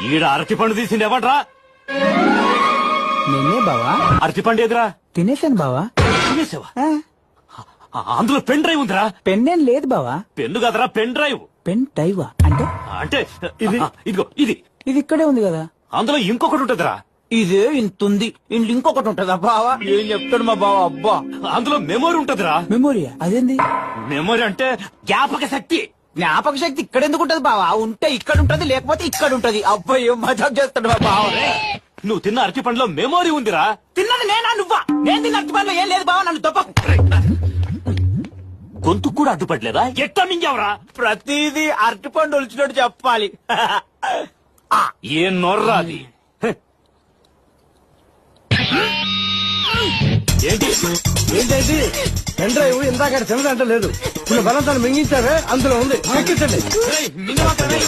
ఈడ అరటి పండు తీసింది ఎవడ్రా? నిన్నే బావా. అరటి పండు ఎదురా? తినేశాను బావా. తినేసావా? అందులో పెన్ డ్రైవ్ ఉందిరా. పెన్నేం లేదు బావా. పెన్ను కదరా, పెన్ డ్రైవ్. పెన్ డ్రైవా అంటే? అంటే ఇదిగో ఇది ఇది ఇక్కడే ఉంది కదా. అందులో ఇంకొకటి ఉంటదిరా. ఇదే ఇంతుంది, ఇంట్లో ఇంకొకటి ఉంటదా బావా? ఏం చెప్తాడు మా బావా. అబ్బా, అందులో మెమొరీ ఉంటదిరా. మెమోరియా? అదేంది? మెమొరీ అంటే జ్ఞాపక శక్తి. జ్ఞాపక శక్తి ఇక్కడ ఎందుకు ఉంటది బావా? ఉంటే ఇక్కడ ఉంటది, లేకపోతే ఇక్కడ ఉంటది. అబ్బాయి ఏం మజాక్ చేస్తాడు మా బావ. నువ్వు తిన్న అరటి పండులో మెమొరీ ఉందిరా. తిన్నది నేనా నువ్వా? నేను తిన్న అరటి పండ్లో ఏం లేదు బావా, నన్ను తప్ప. గొంతు కూడా అడ్డుపడలేదా? ఎట్టా మింగావరా? ప్రతిదీ అరటి పండు ఒలిచినట్టు చెప్పాలి. ఏ నొర్రాది. ఏంటి ఏంటంటే పెన్ డ్రైవ్ ఇందాక తినదంట లేదు. ఇప్పుడు బలంతాన్ని మింగించారే అందులో ఉంది. ఎక్కించండి. మింగమాకండి.